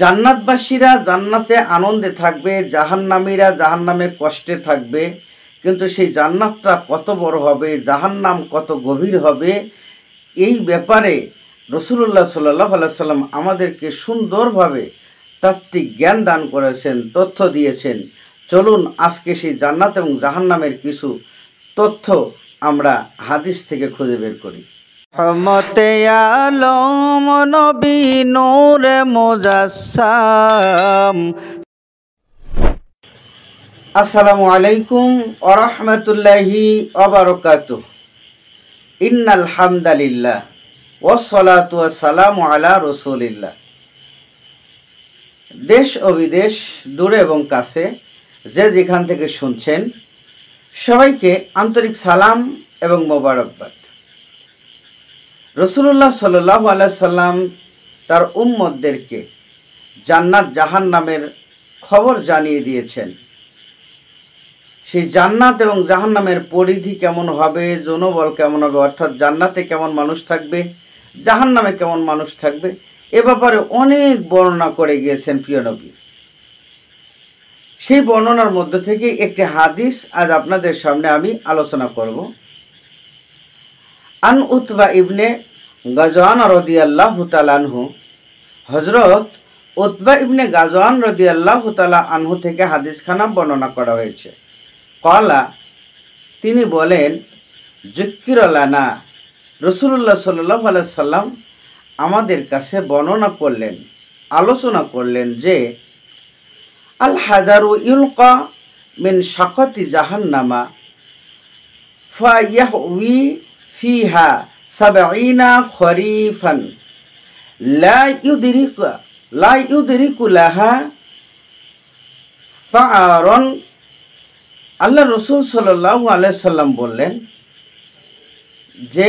জান্নাতবাসীরা জান্নাতে আনন্দে থাকবে, জাহান্নামীরা জাহান্নামে কষ্টে থাকবে। কিন্তু সেই জান্নাতটা কত বড় হবে, জাহান্নাম কত গভীর হবে, এই ব্যাপারে রাসূলুল্লাহ সাল্লাল্লাহু আলাইহি সাল্লাম আমাদেরকে সুন্দরভাবে তাত্ত্বিক জ্ঞান দান করেছেন, তথ্য দিয়েছেন। চলুন আজকে সেই জান্নাত এবং জাহান্নামের কিছু তথ্য আমরা হাদিস থেকে খুঁজে বের করি। রহমতে আলম নবী নূরে মুজাসসাম। আসসালামু আলাইকুম ওয়া রাহমাতুল্লাহি ওয়া বারাকাতুহু। ইন্নাল হামদালিল্লাহ ওয়াস সালাতু ওয়াস সালামু আলা রাসূলিল্লাহ। দেশ ও বিদেশ, দূরে এবং কাছে, যে যেখান থেকে শুনছেন, সবাইকে আন্তরিক সালাম এবং মোবারকবাদ। রাসূলুল্লাহ সাল্লাল্লাহু আলাইহি সাল্লাম তার উম্মতদেরকে জান্নাত জাহান্নামের খবর জানিয়ে দিয়েছেন। সেই জান্নাত এবং জাহান্নামের পরিধি কেমন হবে, জনবল কেমন হবে, অর্থাৎ জান্নাতে কেমন মানুষ থাকবে, জাহান্নামে কেমন মানুষ থাকবে, এ ব্যাপারে অনেক বর্ণনা করে গিয়েছেন প্রিয় নবী। সেই বর্ণনার মধ্যে থেকে একটি হাদিস আজ আপনাদের সামনে আমি আলোচনা করব। আন উতবা ইবনে গাজওয়ান রাদিয়াল্লাহু তাআলা আনহু, হযরত উতবা ইবনে গাজওয়ান রাদিয়াল্লাহু তাআলা আনহু থেকে হাদিসখানা বর্ণনা করা হয়েছে। ক্বালা, তিনি বলেন, যুক্কির লানা, রাসূলুল্লাহ সাল্লাল্লাহু আলাইহি সাল্লাম আমাদের কাছে বর্ণনা করলেন, আলোচনা করলেন যে আল হাজারু ইউলকা মিন শাকাতি জাহান্নামা ফায়াহউই ফিহা সাবঈনা খরিফান লা ইউদরিকু লাহা ফাআরন। আল্লাহ রসুল সাল্লাল্লাহু আলাইহি সাল্লাম বললেন যে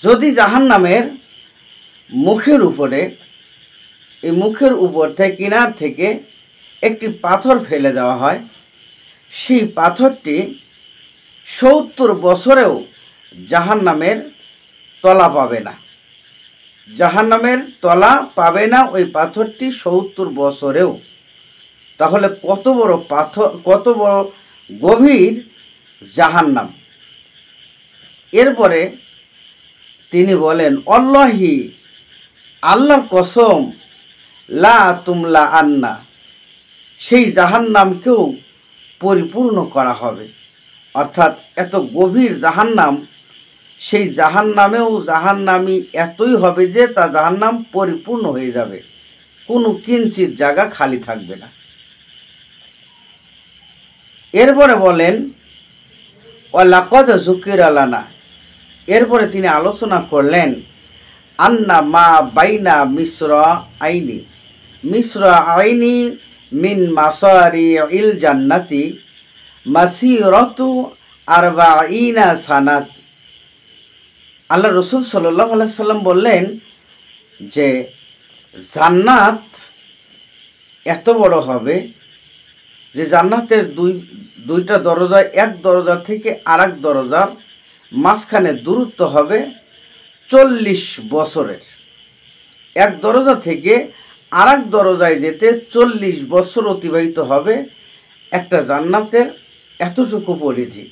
যদি জাহান্নামের মুখের উপরে, এই মুখের উপর থেকে কিনার থেকে একটি পাথর ফেলে দেওয়া হয়, সেই পাথরটি 70 বছরেও জাহান্নামের তলা পাবে না। জাহান্নামের তলা পাবে না ওই পাথরটি 70 বছরেও। তাহলে কত বড় পাথর, কত বড় গভীর জাহান্নাম। এরপরে তিনি বলেন, আল্লাহি, আল্লাহর কসম, লা তুমলা আন্না, সেই জাহান্নামকেও পরিপূর্ণ করা হবে। অর্থাৎ এত গভীর জাহান্নাম, সেই জাহান্নামেও জাহান্নামী এতই হবে যে তা জাহান্নাম পরিপূর্ণ হয়ে যাবে, কোনো কিঞ্চিত জায়গা খালি থাকবে না। এরপরে বলেন, ওয়ালাকাদ যুকিরা লানা, এরপরে তিনি আলোচনা করলেন, আন্না মা বাইনা মিসরা আইনি মিন মাসারি ইল জান্নাতি মাসিরাতু আরবাঈনা সানাত। আল্লাহ রসুল সাল্লাল্লাহু আলাইহি সাল্লাম বললেন যে জান্নাত এত বড় হবে যে জান্নাতের দুইটা দরজা, এক দরজা থেকে আরেক দরজার মাঝখানে দূরত্ব হবে 40 বছরের। এক দরজা থেকে আরেক দরজায় যেতে 40 বছর অতিবাহিত হবে একটা জান্নাতের এতটুকু পরিধি।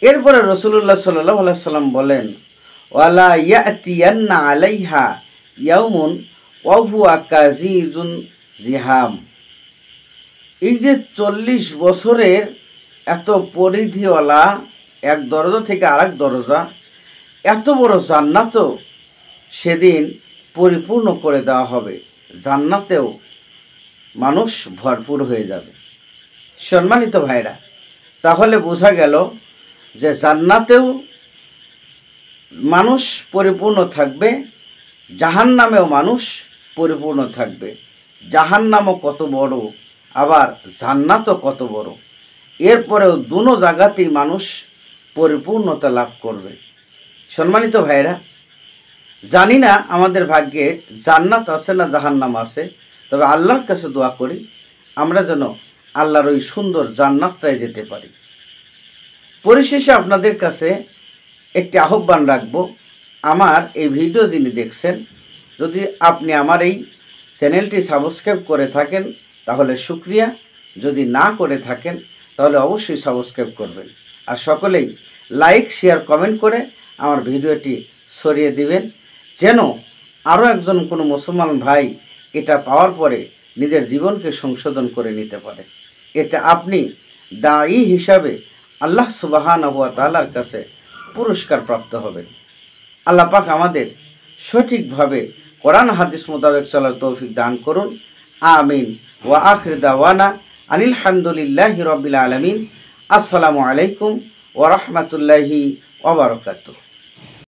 এরপরে রাসূলুল্লাহ সাল্লাল্লাহু আলাইহি সাল্লাম বলেন, ওয়ালা ইয়াতিয়ান্না আলাইহা ইয়াউমুন ওয়া হুয়া কাযীজুন জিহাম। এই যে 40 বছরের এত পরিধিওয়ালা এক দরজা থেকে আরেক দরজা, এত বড় জান্নাতও সেদিন পরিপূর্ণ করে দেওয়া হবে, জান্নাতেও মানুষ ভরপুর হয়ে যাবে। সম্মানিত ভাইরা, তাহলে বোঝা গেল যে জান্নাতেও মানুষ পরিপূর্ণ থাকবে, জাহান্নামেও মানুষ পরিপূর্ণ থাকবে। জাহান্নামও কত বড়, আবার জান্নাতও কত বড়। এরপরেও দুনো জায়গাতেই মানুষ পরিপূর্ণতা লাভ করবে। সম্মানিত ভাইরা, জানি না আমাদের ভাগ্যে জান্নাত আছে না জাহান্নাম আছে, তবে আল্লাহর কাছে দোয়া করি আমরা যেন আল্লাহর ওই সুন্দর জান্নাতটায় যেতে পারি। পরিশেষে আপনাদের কাছে একটি আহ্বান রাখব, আমার এই ভিডিও যিনি দেখছেন যদি আপনি আমার এই চ্যানেলটি সাবস্ক্রাইব করে থাকেন তাহলে শুকরিয়া, যদি না করে থাকেন তাহলে অবশ্যই সাবস্ক্রাইব করবেন। আর সকলেই লাইক, শেয়ার, কমেন্ট করে আমার ভিডিওটি ছড়িয়ে দিবেন, যেন আরও একজন কোনো মুসলমান ভাই এটা পাওয়ার পরে নিজের জীবনকে সংশোধন করে নিতে পারে। এতে আপনি দায়ী হিসাবে আল্লাহ সুবহানাহু ওয়া তাআলার কাছে পুরস্কার প্রাপ্ত হবেন। আল্লাহ পাক আমাদের সঠিকভাবে কোরআন হাদিস মোতাবেক চলার তৌফিক দান করুন। আমিন। ওয়া আখির দাওয়ানা আনিল হামদুলিল্লাহি রাব্বিল আলামিন। আসসালামু আলাইকুম ওয়া রাহমাতুল্লাহি ওয়া বারাকাতুহু।